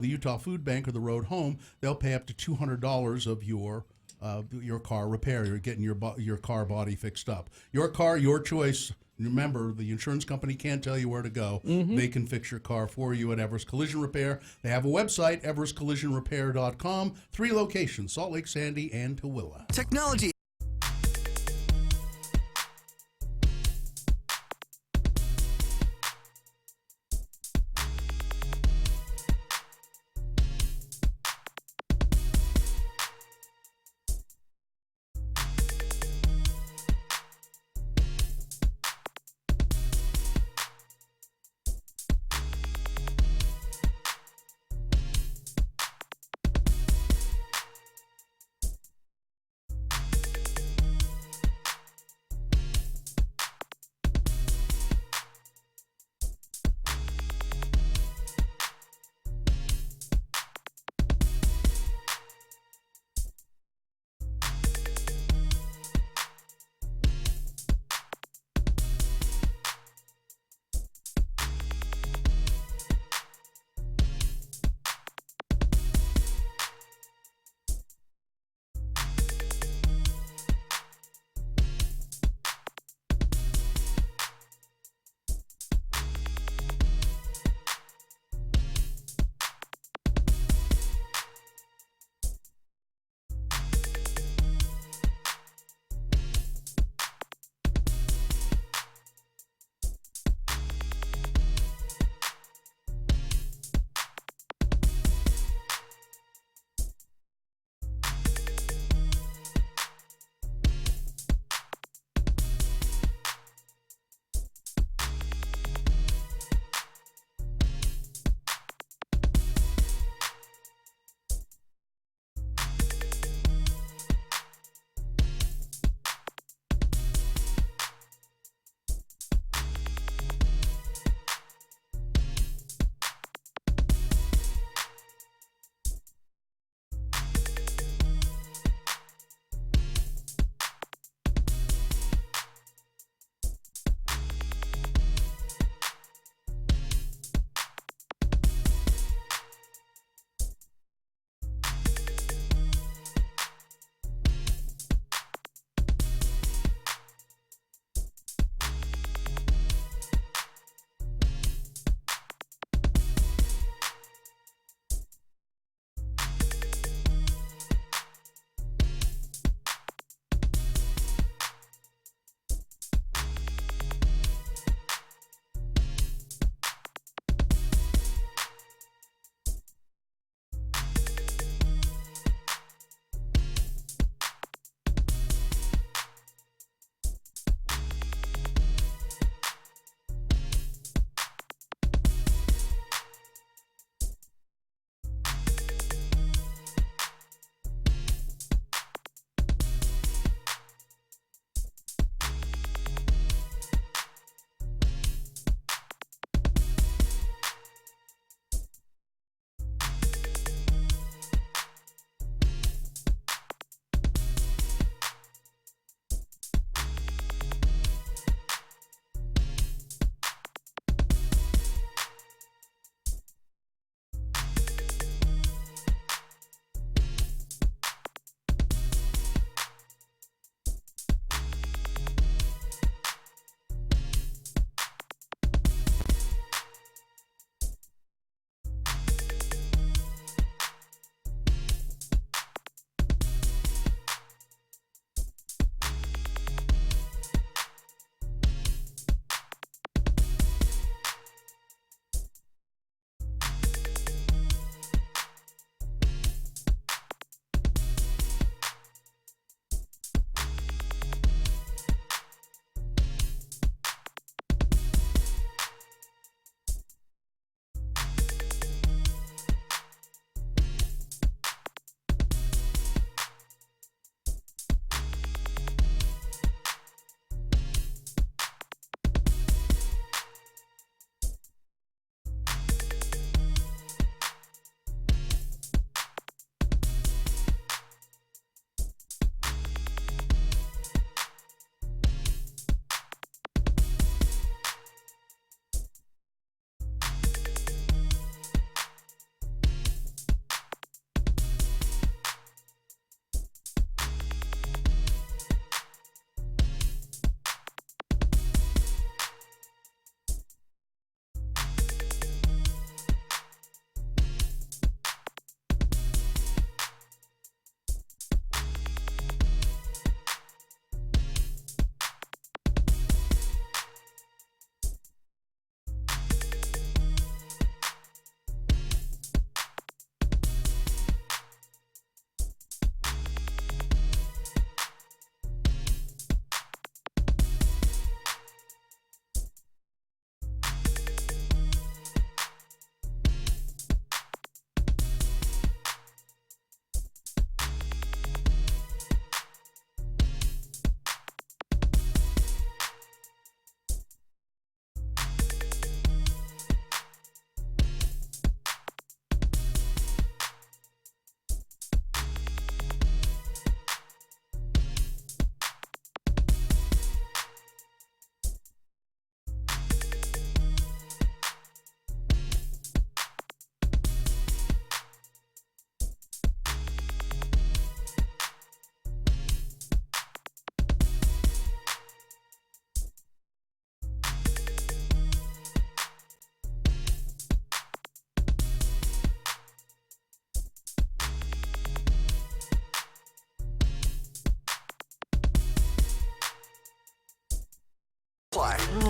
the Utah Food Bank or the road home, they'll pay up to $200 of your car repair. You're getting your car body fixed up. Your car, your choice. Remember, the insurance company can't tell you where to go. They can fix your car for you at Everest Collision Repair. They have a website, everestcollisionrepair.com. 3 locations, Salt Lake, Sandy, and Tooele. Technology.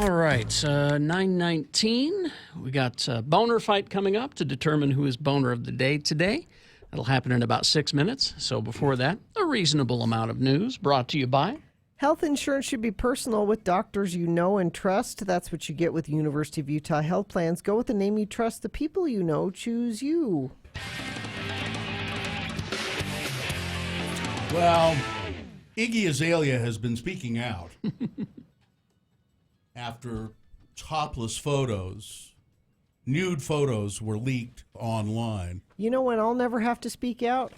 All right, 9:19. We got a boner fight coming up to determine who is boner of the day today. That'll happen in about 6 minutes. So before that, a reasonable amount of news brought to you by... Health insurance should be personal with doctors you know and trust. That's what you get with University of Utah Health Plans. Go with the name you trust. The people you know choose you. Well, Iggy Azalea has been speaking out after topless photos, nude photos were leaked online. You know when I'll never have to speak out?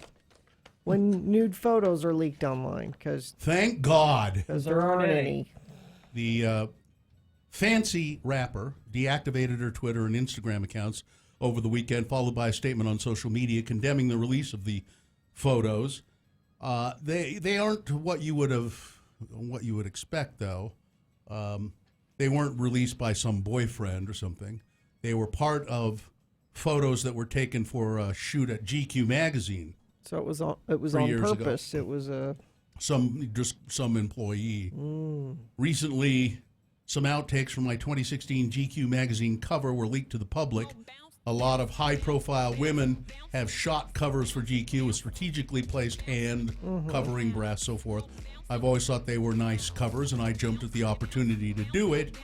When nude photos are leaked online, because Thank God. there aren't any. The Fancy rapper deactivated her Twitter and Instagram accounts over the weekend, followed by a statement on social media condemning the release of the photos. They aren't what you would expect, though. They weren't released by some boyfriend or something. They were part of photos that were taken for a shoot at GQ magazine. So it was on purpose. It was some employee. Recently, some outtakes from my 2016 GQ magazine cover were leaked to the public. A lot of high-profile women have shot covers for GQ with strategically placed hand, covering brass, so forth. I've always thought they were nice covers, and I jumped at the opportunity to do it.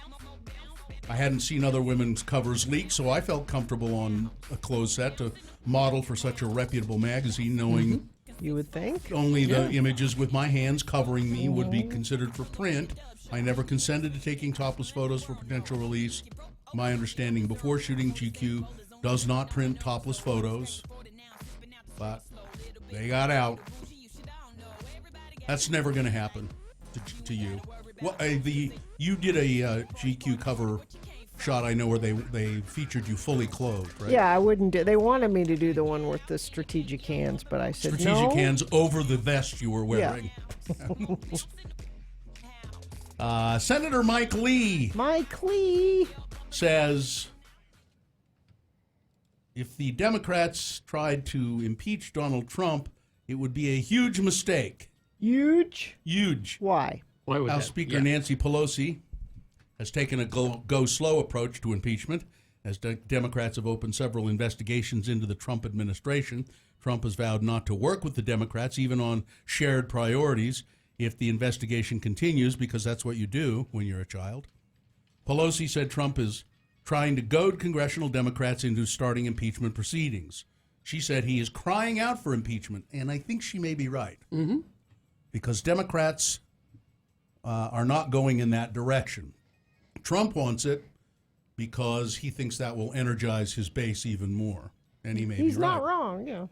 I hadn't seen other women's covers leaked, so I felt comfortable on a clothes set to model for such a reputable magazine, knowing you would think only the images with my hands covering me would be considered for print. I never consented to taking topless photos for potential release. My understanding before shooting, GQ does not print topless photos, but they got out. That's never going to happen to you. Well, you did a GQ cover shot, I know, where they featured you fully clothed, right? Yeah, I wouldn't do. They wanted me to do the one with the strategic hands, but I said no. Strategic hands over the vest you were wearing. Senator Mike Lee says if the Democrats tried to impeach Donald Trump, it would be a huge mistake. Huge. Why? Why would House Speaker Nancy Pelosi has taken a go slow approach to impeachment, as Democrats have opened several investigations into the Trump administration. Trump has vowed not to work with the Democrats, even on shared priorities, if the investigation continues, because that's what you do when you're a child. Pelosi said Trump is trying to goad congressional Democrats into starting impeachment proceedings. She said he is crying out for impeachment, and I think she may be right. Because Democrats are not going in that direction. Trump wants it because he thinks that will energize his base even more, and he may be right. He's not wrong, yeah.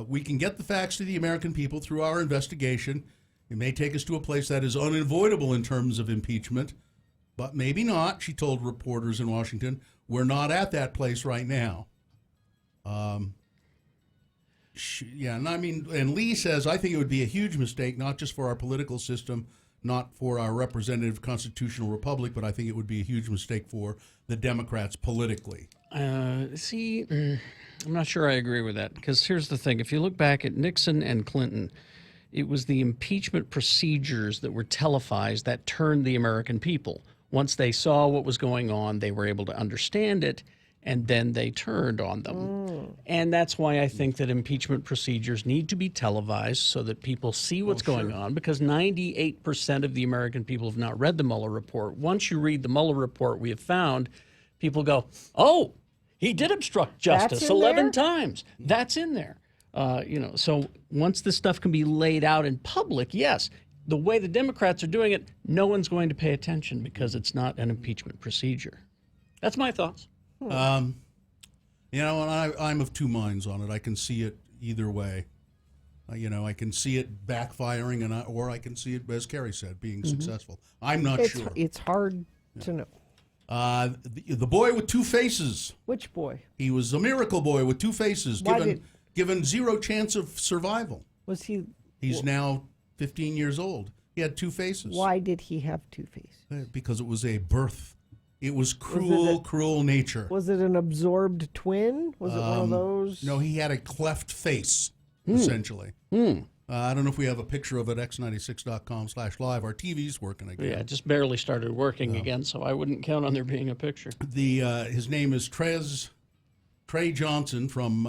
We can get the facts to the American people through our investigation. It may take us to a place that is unavoidable in terms of impeachment, but maybe not, she told reporters in Washington. We're not at that place right now. And Lee says, I think it would be a huge mistake, not just for our political system, not for our representative constitutional republic, but I think it would be a huge mistake for the Democrats politically. I'm not sure I agree with that, because here's the thing. If you look back at Nixon and Clinton, it was the impeachment procedures that were televised that turned the American people. Once they saw what was going on, they were able to understand it, and then they turned on them. And that's why I think that impeachment procedures need to be televised so that people see what's going on, because 98% of the American people have not read the Mueller report. Once you read the Mueller report, we have found people go, oh, he did obstruct justice 11 times. That's in there. So once this stuff can be laid out in public, yes, the way the Democrats are doing it, no one's going to pay attention because it's not an impeachment procedure. That's my thoughts. And I'm of two minds on it. I can see it either way. I can see it backfiring, or I can see it, as Carrie said, being successful. I'm not sure. It's hard to know. The boy with two faces. Which boy? He was a miracle boy with two faces, given zero chance of survival. Was he? He's now 15 years old. He had two faces. Why did he have two faces? Because it was a birth. It was cruel nature. Was it an absorbed twin? Was it one of those? No, he had a cleft face, essentially. I don't know if we have a picture of it, x96.com/live. Our TV's working again. Yeah, it just barely started working again, so I wouldn't count on there being a picture. His name is Trey Johnson from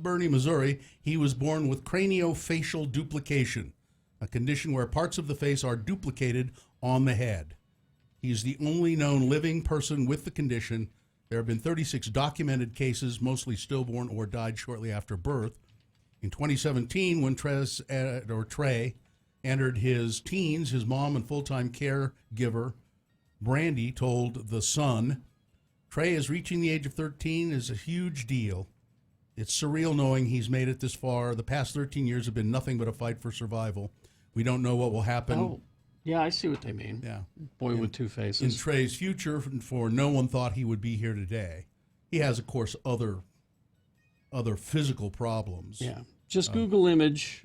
Bernie, Missouri. He was born with craniofacial duplication, a condition where parts of the face are duplicated on the head. He's the only known living person with the condition. There have been 36 documented cases, mostly stillborn or died shortly after birth. In 2017, when Trey entered his teens, his mom and full-time caregiver, Brandy, told The Sun, Trey is reaching the age of 13 is a huge deal. It's surreal knowing he's made it this far. The past 13 years have been nothing but a fight for survival. We don't know what will happen. Oh, yeah, I see what they mean. Yeah. Boy with two In faces. Trey's future, for no one thought he would be here today. He has, of course, other physical problems. Yeah. Just Google image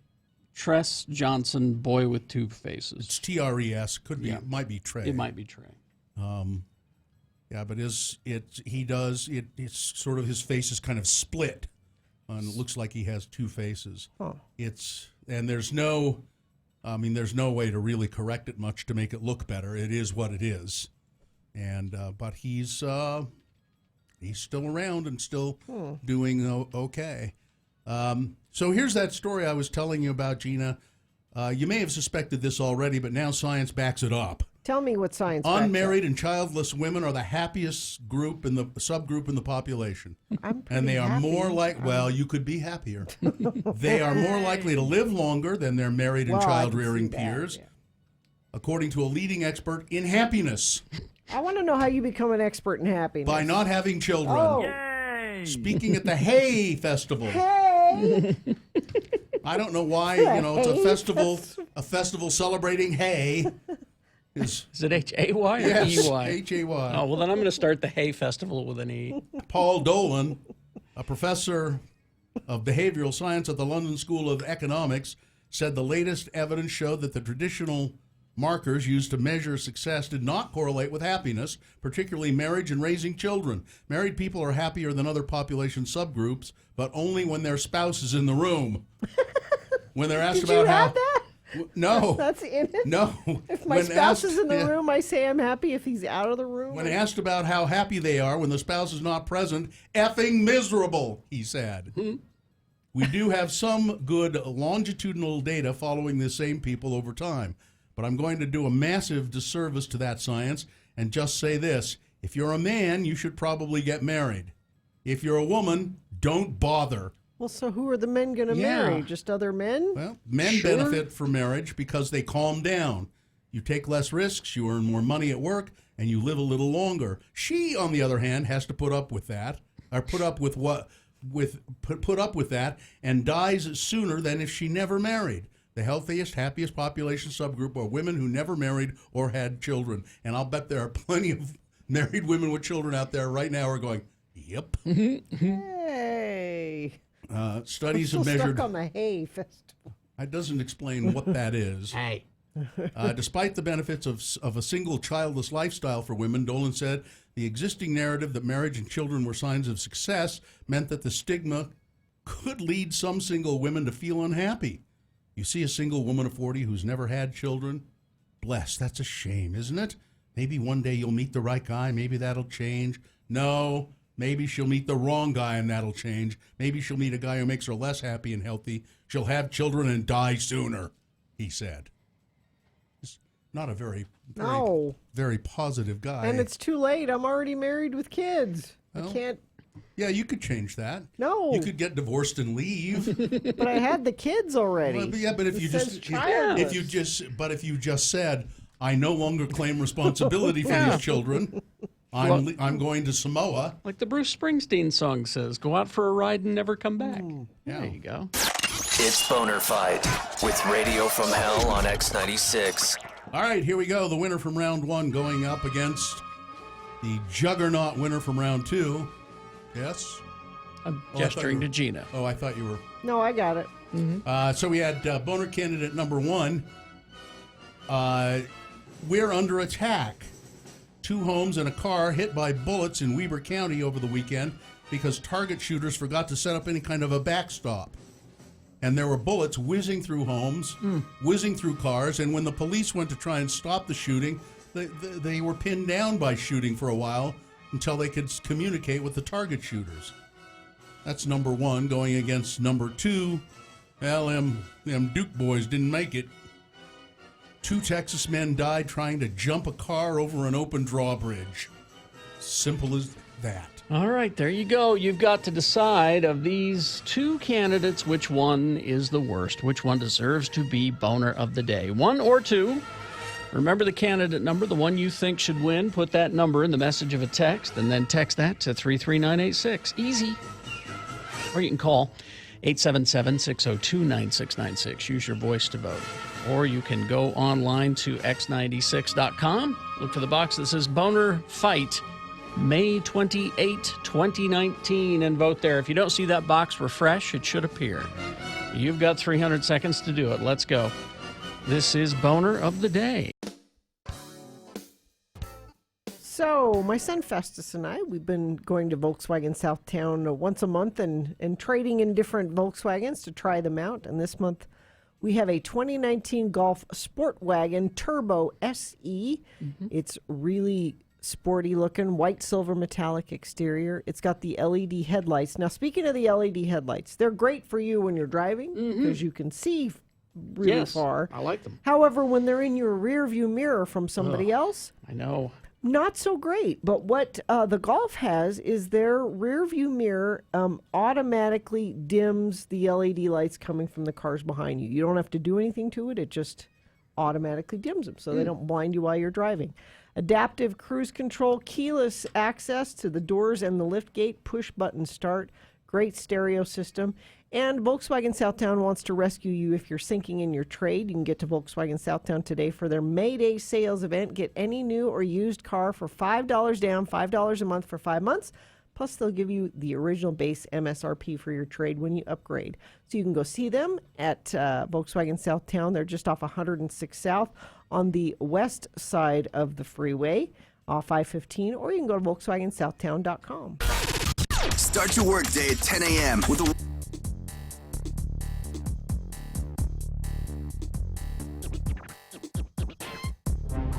Tress Johnson, boy with two faces. It's TRES. Could be, Yeah. might be Trey. It might be Trey. Yeah, but it's sort of, his face is kind of split, and it looks like he has two faces. Huh. There's no way to really correct it much to make it look better. It is what it is, but he's still around and still doing okay. So here's that story I was telling you about, Gina. You may have suspected this already, but now science backs it up. Tell me what science backs Unmarried and childless women are the happiest subgroup in the population. I'm And they are pretty more happy. like, well, you could be happier. They are more likely to live longer than their married and Well, I can child-rearing see that, peers, yeah. according to a leading expert in happiness, I want to know how you become an expert in happiness. by not having children. Oh, Speaking at the Hay Festival. hey! I don't know why, it's a festival celebrating hay. Is it H-A-Y or Yes, E-Y? H-A-Y. Oh, well, then I'm going to start the Hay Festival with an E. Paul Dolan, a professor of behavioral science at the London School of Economics, said the latest evidence showed that the traditional markers used to measure success did not correlate with happiness, particularly marriage and raising children. Married people are happier than other population subgroups, but only when their spouse is in the room. When they're asked Did about you how... have that? No. That's in it? No. If my spouse is in the room, I say I'm happy. If he's out of the room, When asked about how happy they are when the spouse is not present, effing miserable, he said. We do have some good longitudinal data following the same people over time, but I'm going to do a massive disservice to that science and just say this. If you're a man, you should probably get married. If you're a woman, don't bother. well, so who are the men going to Yeah. marry? Just other men? Well, men Sure. benefit from marriage because they calm down. You take less risks, you earn more money at work, and you live a little longer. She, on the other hand, has to put up with that, or put up with that, and dies sooner than if she never married. The healthiest, happiest population subgroup are women who never married or had children. And I'll bet there are plenty of married women with children out there right now who are going, yep. Hey. Studies Still have measured. stuck on the hay festival. That doesn't explain what that is. Hey. Despite the benefits of a single childless lifestyle for women, Dolan said the existing narrative that marriage and children were signs of success meant that the stigma could lead some single women to feel unhappy. You see a single woman of 40 who's never had children? Bless, that's a shame, isn't it? Maybe one day you'll meet the right guy. Maybe that'll change. No, maybe she'll meet the wrong guy and that'll change. Maybe she'll meet a guy who makes her less happy and healthy. She'll have children and die sooner, he said. It's not a very No. very positive guy. And it's too late. I'm already married with kids. Well, I can't. Yeah, you could change that. No. You could get divorced and leave. But I had the kids already. Well, yeah, but if It you says just childless. if you just said, I no longer claim responsibility for these children. I'm going to Samoa. Like the Bruce Springsteen song says, go out for a ride and never come back. Yeah. There you go. It's Boner Fight with Radio from Hell on X96. All right, here we go. The winner from round one going up against the juggernaut winner from round two. Yes? I'm Oh, I thought gesturing you to Gina. Oh, I thought you were. No, I got it. So we had boner candidate number one. We're under attack. 2 homes and a car hit by bullets in Weber County over the weekend because target shooters forgot to set up any kind of a backstop. and there were bullets whizzing through homes, whizzing through cars. And when the police went to try and stop the shooting, they were pinned down by shooting for a while until they could communicate with the target shooters. That's number one. Going against number two, well, them Duke boys didn't make it. 2 Texas men died trying to jump a car over an open drawbridge. Simple as that. All right, there you go. You've got to decide of these 2 candidates which one is the worst, which one deserves to be boner of the day. 1 or 2. Remember the candidate number, the one you think should win. Put that number in the message of a text and then text that to 33986. Easy. Or you can call 877-602-9696. Use your voice to vote. Or you can go online to x96.com. Look for the box that says Boner Fight May 28, 2019, and vote there. If you don't see that box, refresh. It should appear. You've got 300 seconds to do it. Let's go. This is Boner of the Day. So, my son Festus and I, we've been going to Volkswagen Southtown once a month and trading in different Volkswagens to try them out. And this month, we have a 2019 Golf Sportwagon Turbo SE. It's really sporty looking, white, silver, metallic exterior. It's got the LED headlights. Now, speaking of the LED headlights, they're great for you when you're driving because you can see really far. I like them. However, when they're in your rear view mirror from somebody else, I know. not so great. But what the Golf has is their rear view mirror automatically dims the LED lights coming from the cars behind you. You don't have to do anything to it. It just automatically dims them so they don't blind you while you're driving. Adaptive cruise control, keyless access to the doors and the lift gate, push button start, great stereo system. And Volkswagen Southtown wants to rescue you if you're sinking in your trade. You can get to Volkswagen Southtown today for their May Day sales event. Get any new or used car for $5 down, $5 a month for 5 months. Plus, they'll give you the original base MSRP for your trade when you upgrade. So you can go see them at Volkswagen Southtown. They're just off 106 South on the west side of the freeway, off I-15, or you can go to VolkswagenSouthtown.com. Start your workday at 10 a.m. with a...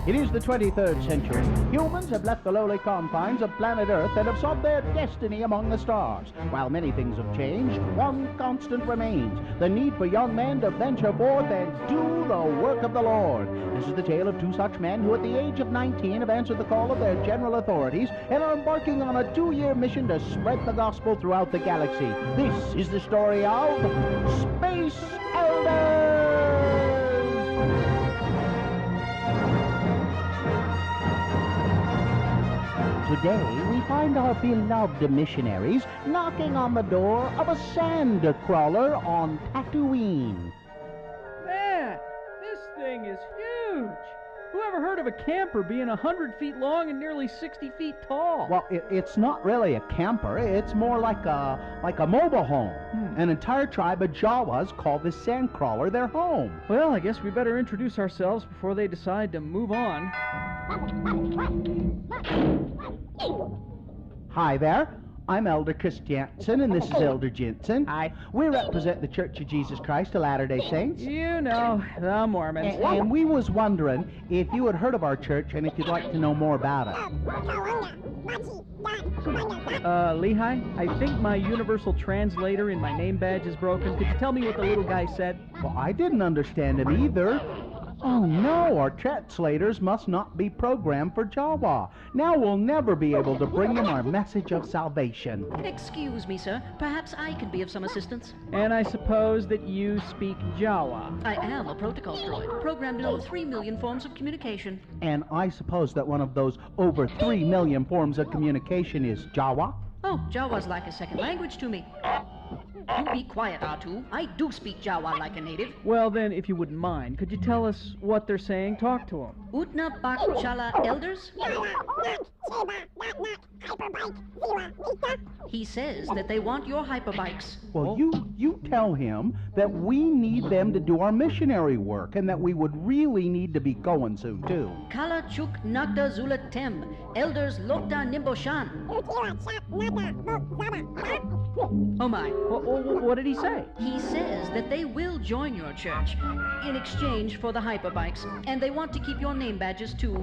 It is the 23rd century. Humans have left the lowly confines of planet Earth and have sought their destiny among the stars. While many things have changed, one constant remains: the need for young men to venture forth and do the work of the Lord. This is the tale of 2 such men who at the age of 19 have answered the call of their general authorities and are embarking on a 2-year mission to spread the gospel throughout the galaxy. This is the story of Space Elders! Today, we find our beloved missionaries knocking on the door of a sand crawler on Tatooine. Man, this thing is huge! Who ever heard of a camper being 100 feet long and nearly 60 feet tall? Well, it's not really a camper. It's more like a mobile home. An entire tribe of Jawas call this sand crawler their home. Well, I guess we better introduce ourselves before they decide to move on. Hi there. I'm Elder Chris Jansen, and this is Elder Jensen. Hi. We represent the Church of Jesus Christ of Latter-day Saints. You know, the Mormons. And we was wondering if you had heard of our church and if you'd like to know more about it. Lehigh, I think my universal translator in my name badge is broken. Could you tell me what the little guy said? Well, I didn't understand him either. Oh no, our translators must not be programmed for Jawa. Now we'll never be able to bring them our message of salvation. Excuse me, sir. Perhaps I can be of some assistance. And I suppose that you speak Jawa. I am a protocol droid, programmed in over 3 million forms of communication. And I suppose that one of those over 3 million forms of communication is Jawa? Oh, Jawa's like a second language to me. You be quiet, R2. I do speak Jawa like a native. Well, then, if you wouldn't mind, could you tell us what they're saying? Talk to them. Utna Bak Chala Elders? He says that they want your hyperbikes. Well, you tell him that we need them to do our missionary work and that we would really need to be going soon, too. Kala Chuk Nagda Zula Tem. Elders Lokta Nimboshan. Oh my. What did he say? He says that they will join your church in exchange for the hyperbikes, and they want to keep your name badges too.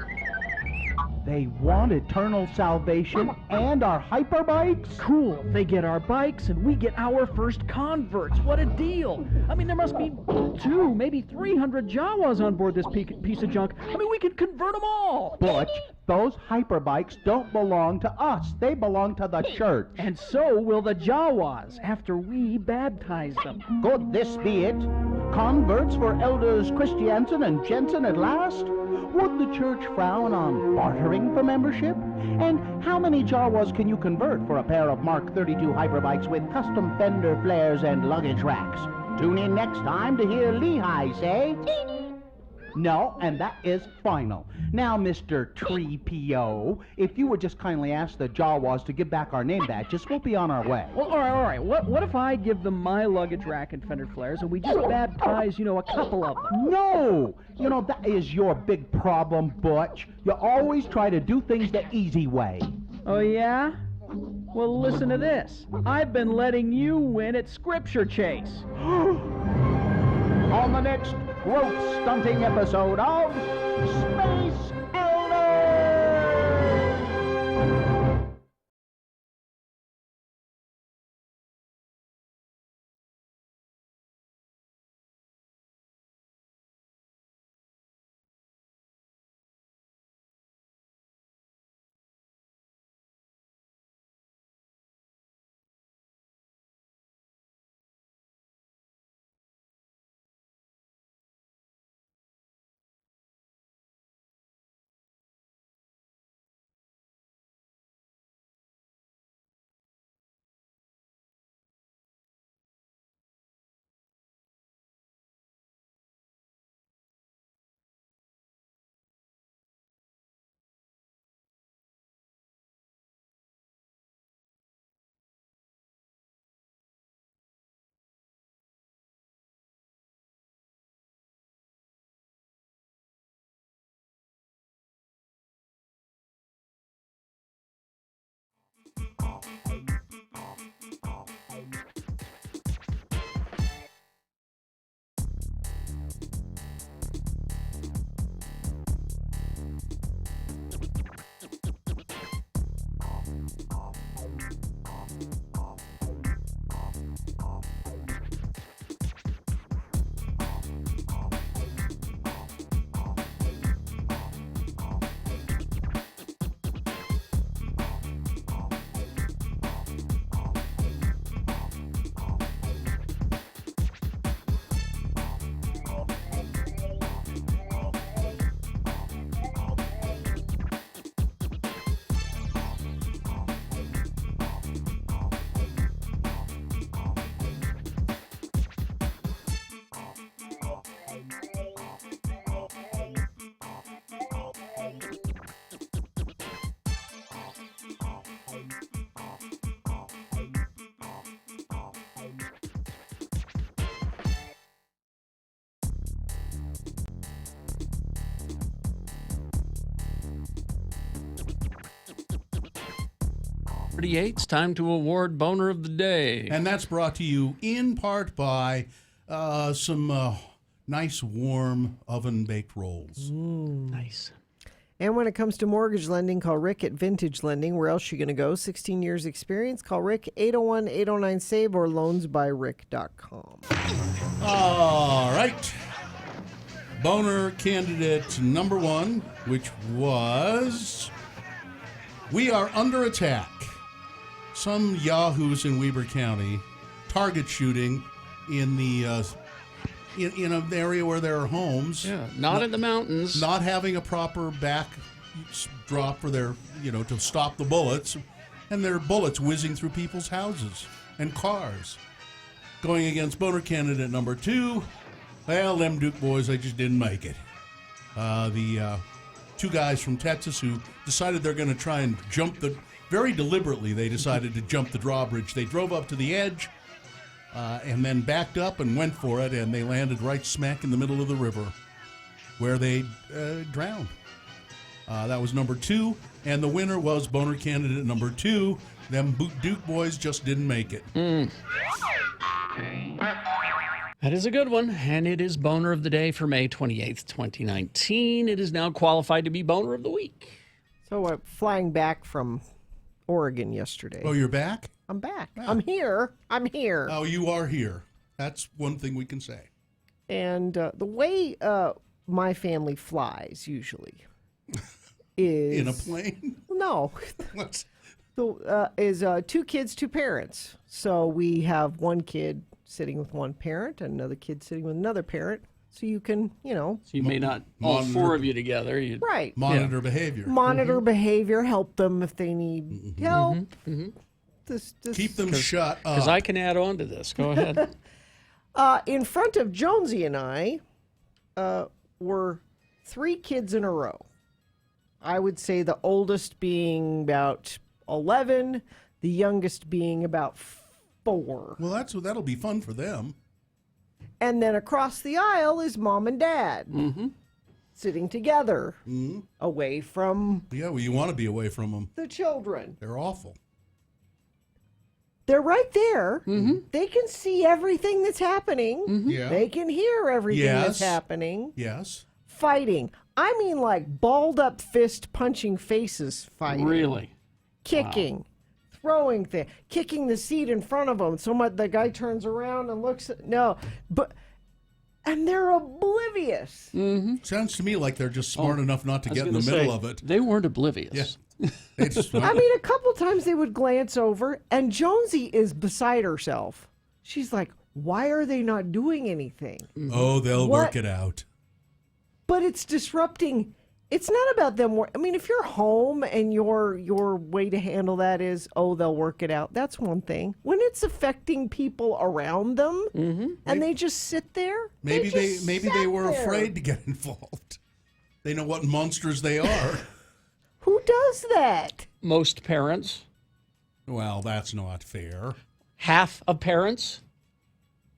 They want eternal salvation and our hyperbikes? Cool. They get our bikes and we get our first converts. What a deal. I mean, there must be 2, maybe 300 Jawas on board this piece of junk. I mean, we could convert them all. Butch, those hyperbikes don't belong to us. They belong to the church. And so will the Jawas after we baptize them. Could this be it? Converts for Elders Christiansen and Jensen at last? Would the church frown on bartering for membership? And how many Jawas can you convert for a pair of Mark 32 hyperbikes with custom fender flares and luggage racks? Tune in next time to hear Lehigh say... No, and that is final. Now, Mr. Tree-P.O., if you would just kindly ask the Jawas to give back our name badges, we'll be on our way. Well, all right. What if I give them my luggage rack and fender flares and we just baptize, a couple of them? No! That is your big problem, Butch. You always try to do things the easy way. Oh, yeah? Well, listen to this. I've been letting you win at Scripture Chase. On the next growth stunting episode of Space Elders! It's time to award Boner of the Day. And that's brought to you in part by some nice, warm, oven-baked rolls. Nice. And when it comes to mortgage lending, call Rick at Vintage Lending. Where else are you going to go? 16 years experience. Call Rick, 801-809-SAVE or loansbyrick.com. All right. Boner candidate number 1, which was... We are under attack. Some yahoos in Weber County target shooting in the in an area where there are homes. Yeah, not in the mountains. Not having a proper back drop for their, to stop the bullets, and there are bullets whizzing through people's houses and cars. Going against Boner candidate number 2, well, them Duke boys, they just didn't make it. The 2 guys from Texas who decided they're going to try and very deliberately, they decided to jump the drawbridge. They drove up to the edge and then backed up and went for it, and they landed right smack in the middle of the river where they drowned. That was number 2, and the winner was Boner candidate number 2. Them Duke boys just didn't make it. That is a good one, and it is Boner of the Day for May 28th, 2019. It is now qualified to be Boner of the Week. So I'm flying back from Oregon yesterday. Oh, you're back? I'm back. I'm here. I'm here. Oh, you are here. That's one thing we can say. And the way my family flies usually is In a plane? no. What's So, is 2 kids, 2 parents. So we have one kid sitting with one parent and another kid sitting with another parent. So you can, So you may not, all monitor- 4 of you together. right, monitor behavior? monitor behavior, help them if they need help. This, Keep them shut up. Because I can add on to this. Go ahead. in front of Jonesy and I were 3 kids in a row. I would say the oldest being about 11, the youngest being about 4. Well, that'll be fun for them. And then across the aisle is mom and dad sitting together away from Yeah, well, you want to be away from them. the children. They're awful. They're right there. They can see everything that's happening. Yeah. They can hear everything that's Yes. happening. Yes. Fighting. I mean, like balled up fist punching faces fighting. Really? Kicking. Throwing things. Kicking the seat in front of them. So the guy turns around and looks at. No. And they're oblivious. Sounds to me like they're just smart enough not to I was get in the gonna middle say, of it. They weren't oblivious. They just, I mean, a couple times they would glance over, and Jonesy is beside herself. She's like, why are they not doing anything? oh, they'll What? work it out. But it's disrupting. It's not about them. I mean, if you're home and your way to handle that is, oh, they'll work it out. That's one thing. When it's affecting people around them, and they just sit there. Maybe they just maybe sat they were there. afraid to get involved. They know what monsters they are. Who does that? Most parents, Well, that's not fair. half of parents.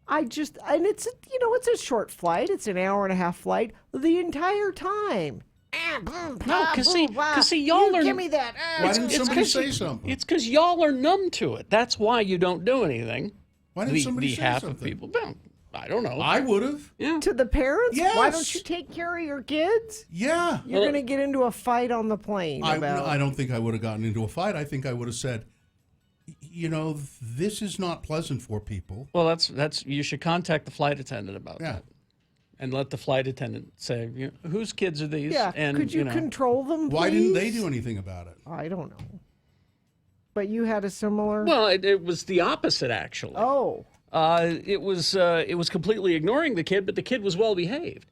And it's it's a short flight. It's an hour and a half flight. The entire time. No, because see, y'all are. Give me that. Why didn't it's somebody 'cause say you- something? It's because y'all are numb to it. That's why you don't do anything. Why didn't somebody the say half something? of people. Well, I don't know. I would have. yeah. To the parents? Why don't Yes. you take care of your kids? Yeah. You're going to get into a fight on the plane about. I don't think I would have gotten into a fight. I think I would have said, this is not pleasant for people. Well, that's you should contact the flight attendant about Yeah. that, and let the flight attendant say, whose kids are these? Yeah, and could you control them, Why didn't they please? do anything about it? I don't know. But you had a similar. Well, it was the opposite actually. Oh, It was completely ignoring the kid, but the kid was well behaved.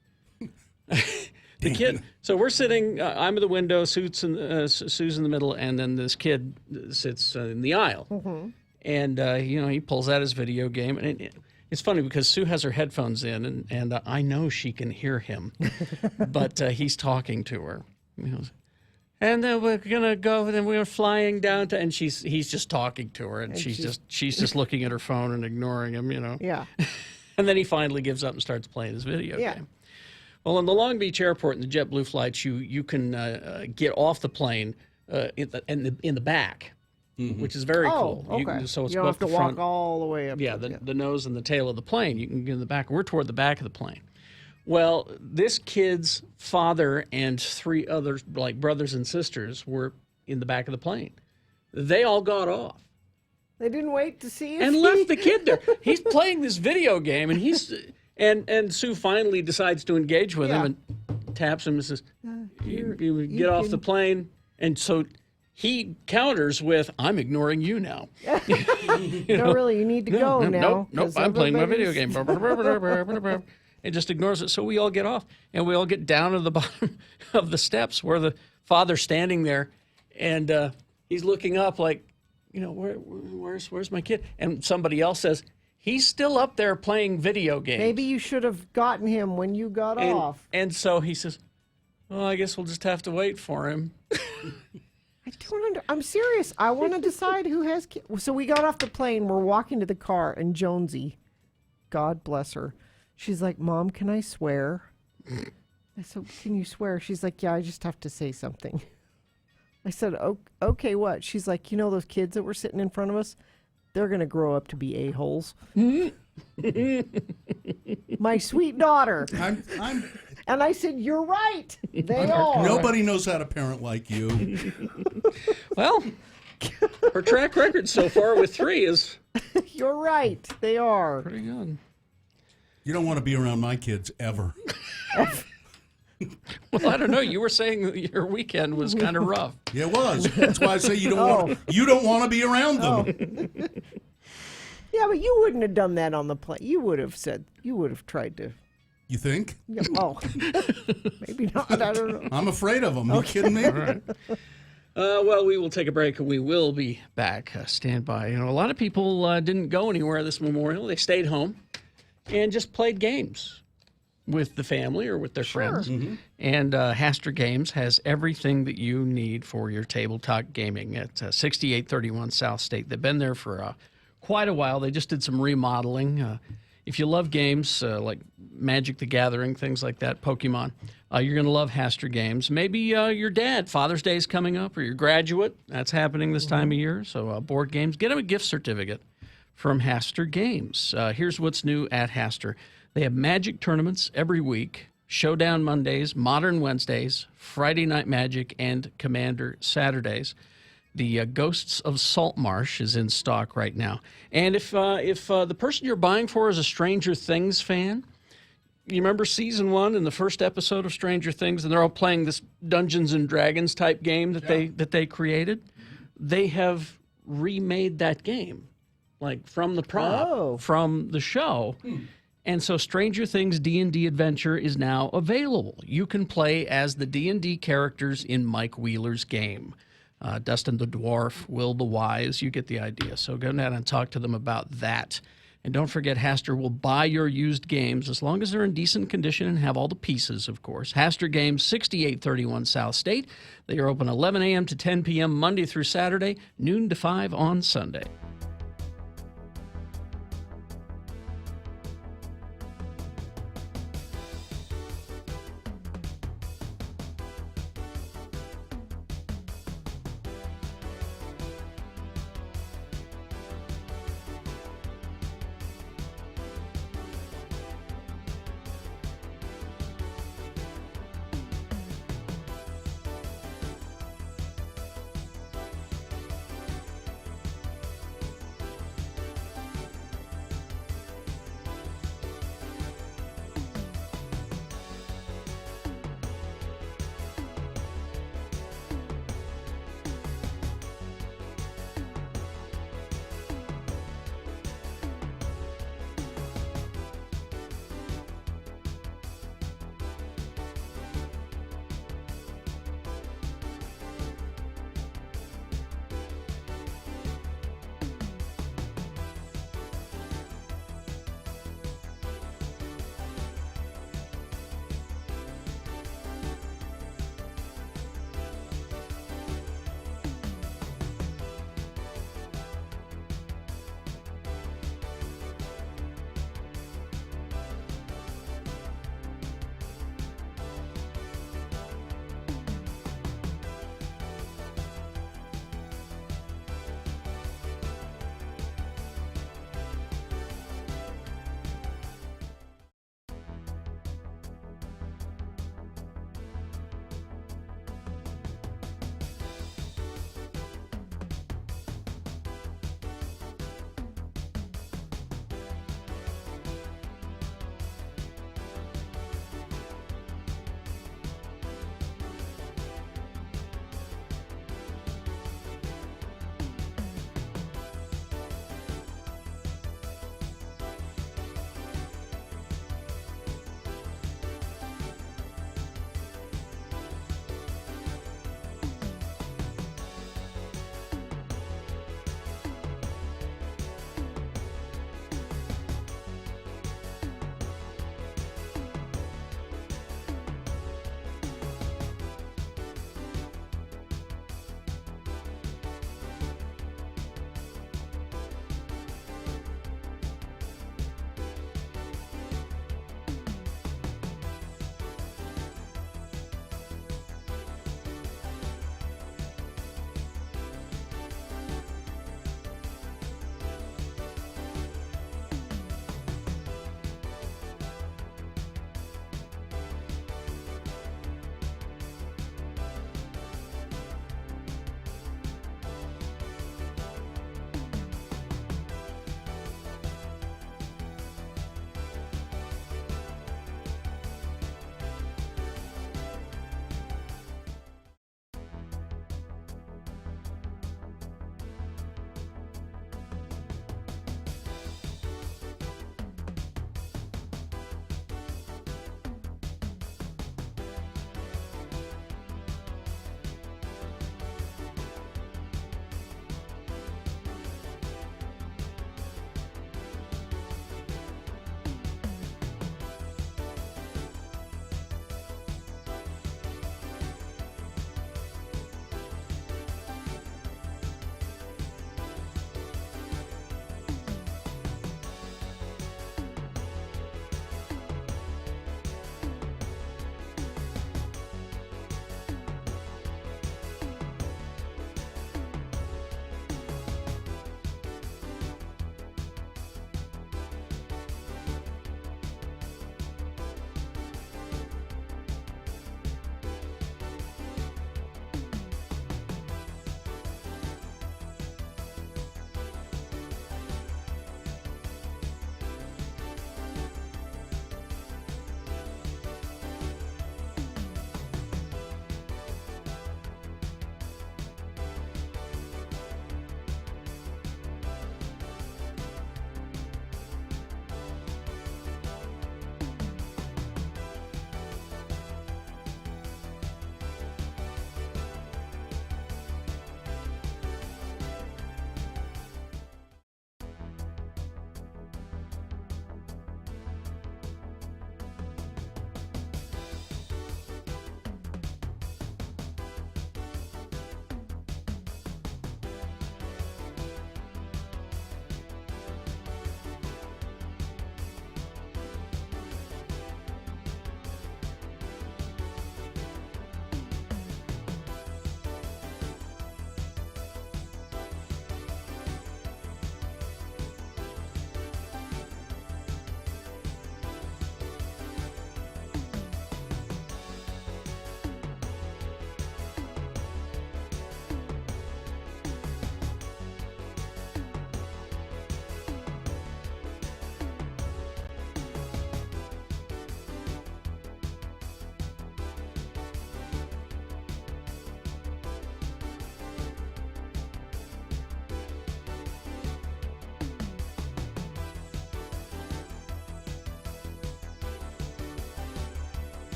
The kid. So we're sitting. I'm at the window. Sue's in the middle, and then this kid sits in the aisle. And he pulls out his video game, and it's funny because Sue has her headphones in, and I know she can hear him, but he's talking to her. He goes, and then we're gonna go. Then we're flying down to, and he's just talking to her, and she's just looking at her phone and ignoring him. yeah. And then he finally gives up and starts playing his video Yeah. game. Well, in the Long Beach airport, in the JetBlue flights, you can get off the plane in the back, which is very Oh, cool. okay. So it's you don't off have to the walk front. all the way up. Yeah, to- the nose and the tail of the plane. You can get in the back. We're toward the back of the plane. Well, this kid's father and 3 other brothers and sisters were in the back of the plane. They all got off They didn't wait to see if and he- left the kid there. He's playing this video game, and and Sue finally decides to engage with him and taps him and says, "You get off the plane." And so he counters with, "I'm ignoring you now." No, really, you need to go now. Nope. 'cause I'm playing my video everybody's- game. It just ignores it. So we all get off, and we all get down to the bottom of the steps where the father's standing there, and he's looking up like, where's my kid? And somebody else says, he's still up there playing video games. Maybe you should have gotten him when you got off. And so he says, well, I guess we'll just have to wait for him. I'm serious. I want to decide who has kids. So we got off the plane. We're walking to the car, and Jonesy, God bless her, she's like, "Mom, can I swear?" I said, "Can you swear?" She's like, "Yeah, I just have to say something." I said, "Okay, what?" She's like, "Those kids that were sitting in front of us? They're going to grow up to be a-holes." My sweet daughter. I'm And I said, you're right. They are. nobody knows how to parent like you. Well, her track record so far with 3 is You're right. They are. pretty good. You don't want to be around my kids ever. Well, I don't know. You were saying that your weekend was kind of rough. Yeah, it was. That's why I say you don't want to be around them. Yeah, but you wouldn't have done that on the plane. You would have tried to. You think? Oh, maybe not. I don't know. I'm afraid of them. You kidding me? Well, we will take a break and we will be back. Stand by. You know, a lot of people didn't go anywhere this Memorial. They stayed home and just played games with the family or with their friends. Mm-hmm. And Haster Games has everything that you need for your tabletop gaming at 6831 South State. They've been there for quite a while. They just did some remodeling. If you love games like Magic the Gathering, things like that, Pokemon, you're going to love Haster Games. Maybe your dad, Father's Day is coming up, or your graduate. That's happening this time of year. So board games, get them a gift certificate from Haster Games. Here's what's new at Haster. They have Magic tournaments every week, Showdown Mondays, Modern Wednesdays, Friday Night Magic, and Commander Saturdays. The Ghosts of Saltmarsh is in stock right now. And if the person you're buying for is a Stranger Things fan, you remember season 1 and the first episode of Stranger Things, and they're all playing this Dungeons and Dragons type game that they created? They have remade that game, like from the prop, from the show. And so Stranger Things D&D Adventure is now available. You can play as the D&D characters in Mike Wheeler's game. Dustin the Dwarf, Will the Wise, you get the idea. So go down and talk to them about that. And don't forget, Haster will buy your used games as long as they're in decent condition and have all the pieces, of course. Haster Games, 6831 South State. They are open 11 a.m. to 10 p.m. Monday through Saturday, noon to 5 on Sunday.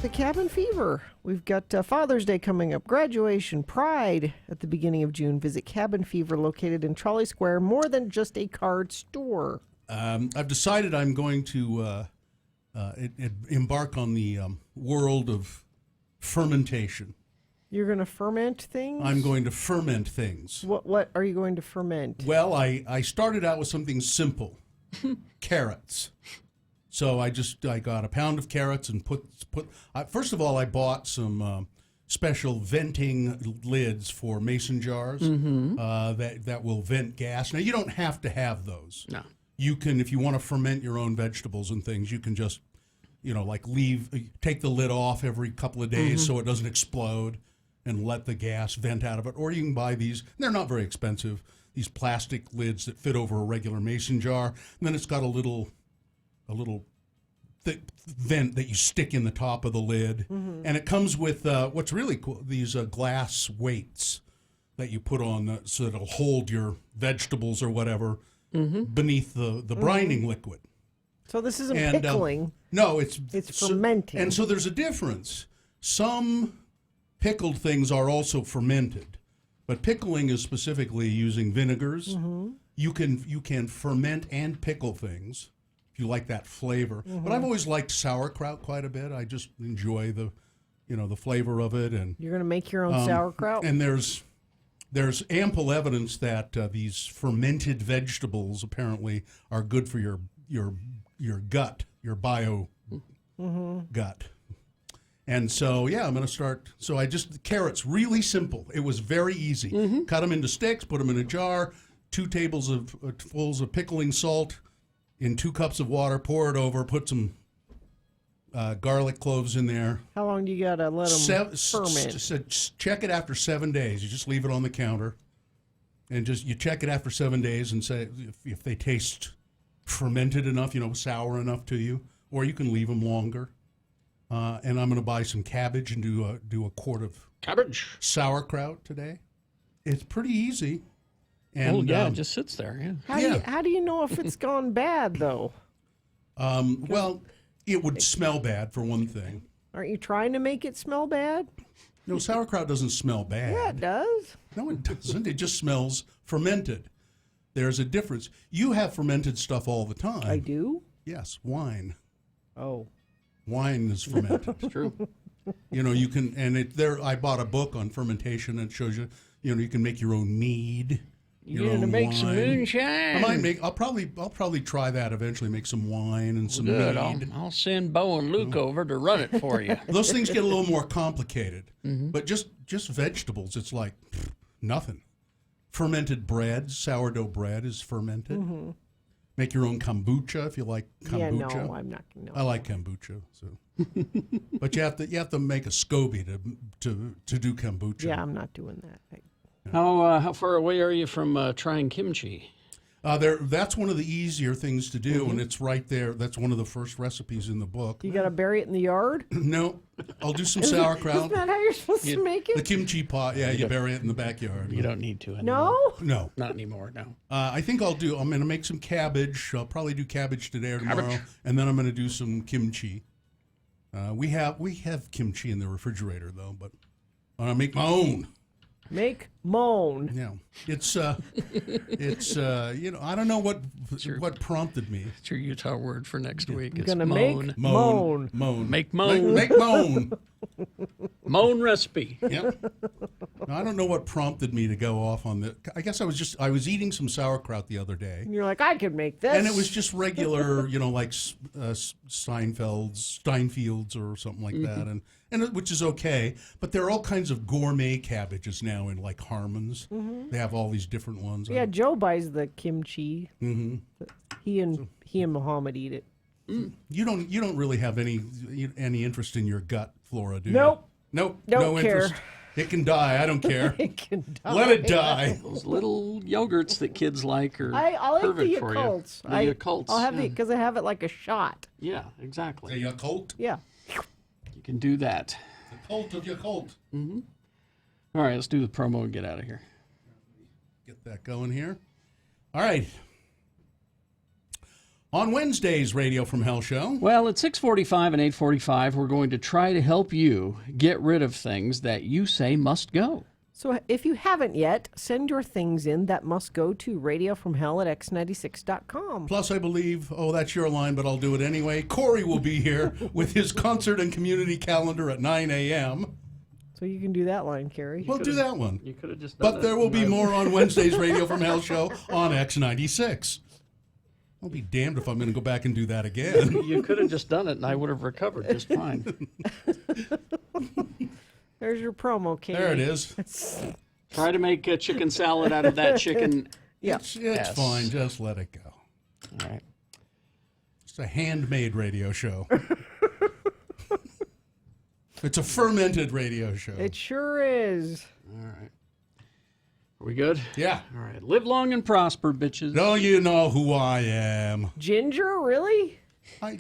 The Cabin Fever. We've got Father's Day coming up, graduation, Pride at the beginning of June. Visit Cabin Fever, located in Trolley Square, more than just a card store. I've decided I'm going to embark on the world of fermentation. You're going to ferment things? I'm going to ferment things. What are you going to ferment? Well, I started out with something simple, carrots. So I got a pound of carrots and first of all, I bought some special venting lids for mason jars that will vent gas. Now, you don't have to have those. No. You can, if you want to ferment your own vegetables and things, you can just, take the lid off every couple of days so it doesn't explode and let the gas vent out of it. Or you can buy these, they're not very expensive, these plastic lids that fit over a regular mason jar. And then it's got a little thick vent that you stick in the top of the lid. And it comes with what's really cool, these glass weights that you put on so that it'll hold your vegetables or whatever beneath the brining liquid. So this isn't pickling. No, it's fermenting. And so there's a difference. Some pickled things are also fermented, but pickling is specifically using vinegars. You can ferment and pickle things if you like that flavor. But I've always liked sauerkraut quite a bit. I just enjoy the flavor of it. And You're going to make your own sauerkraut? And there's ample evidence that these fermented vegetables apparently are good for your gut, your bio gut. And so, I'm going to start. So carrots, really simple. It was very easy. Cut them into sticks, put them in a jar, 2 tablespoons of pickling salt in 2 cups of water, pour it over, put some garlic cloves in there. How long do you got to let them ferment? Check it after 7 days. You just leave it on the counter. And you check it after 7 days and say if they taste fermented enough, sour enough to you, or you can leave them longer. And I'm going to buy some cabbage and do a quart of Cabbage. sauerkraut today. It's pretty easy. And, it just sits there. Yeah. How do you know if it's gone bad, though? Well, it would smell bad for one thing. Aren't you trying to make it smell bad? No, sauerkraut doesn't smell bad. Yeah, it does. No, it doesn't. It just smells fermented. There's a difference. You have fermented stuff all the time. I do? Yes, wine. Oh. Wine is fermented. It's true. You can, and I bought a book on fermentation and it shows you, you can make your own mead. You're going to make some moonshine. I'll probably try that eventually. Make some wine and some Good. mead. I'll send Bo and Luke over to run it for you. Those things get a little more complicated, but just vegetables, it's like nothing. Fermented bread, sourdough bread is fermented. Make your own kombucha if you like kombucha. Yeah, no, I'm not. No. I like kombucha, so. But you have to make a SCOBY to do kombucha. Yeah, I'm not doing that. How far away are you from trying kimchi? That's one of the easier things to do, and it's right there. That's one of the first recipes in the book. You got to bury it in the yard? No, I'll do some sauerkraut. Isn't that how you're supposed to make it? The kimchi pot, you bury it in the backyard. You don't need to anymore. No? No. Not anymore, no. I think I'm going to make some cabbage. I'll probably do cabbage today or tomorrow, and then I'm going to do some kimchi. We have kimchi in the refrigerator, though, but I'm going to make my own. Make moan. Yeah, it's I don't know what prompted me. It's your Utah word for next week. You're It's gonna moan. make moan. Make moan. Make moan. Moan recipe. Yep. I don't know what prompted me to go off on the. I guess I was eating some sauerkraut the other day, And you're like, I could make this. and it was just regular, like Steinfeld's or something like that, which is okay. But there are all kinds of gourmet cabbages now in like Harmon's. They have all these different ones. Yeah, Joe buys the kimchi. He and Muhammad eat it. You don't really have any interest in your gut flora, do you? Nope. Nope. Don't no care. interest. It can die. I don't care. It can die. Let it die. Those little yogurts that kids like are I like the perfect for Yakults. you. The Yakults. I'll have it because I have it like a shot. Yeah, exactly. A Yakult. Yeah. You can do that. The cult of Yakult. All right, let's do the promo and get out of here. Get that going here. All right. On Wednesday's Radio from Hell show, Well, at 6:45 and 8:45, we're going to try to help you get rid of things that you say must go. So if you haven't yet, send your things in that must go to radiofromhell@x96.com. plus I believe, that's your line, but I'll do it anyway. Corey will be here with his concert and community calendar at 9 a.m. So you can do that line, Carrie. We'll do that one. You could have just done But there will be more on Wednesday's Radio from Hell show on X96. I'll be damned if I'm going to go back and do that again. You could have just done it, and I would have recovered just fine. There's your promo, Carrie. There it is. Try to make a chicken salad out of that chicken. Yeah. It's Yes. fine. Just let it go. All right. It's a handmade radio show. It's a fermented radio show. It sure is. All right. Are we good? Yeah. All right. Live long and prosper, bitches. Don't you know who I am? Ginger, really? I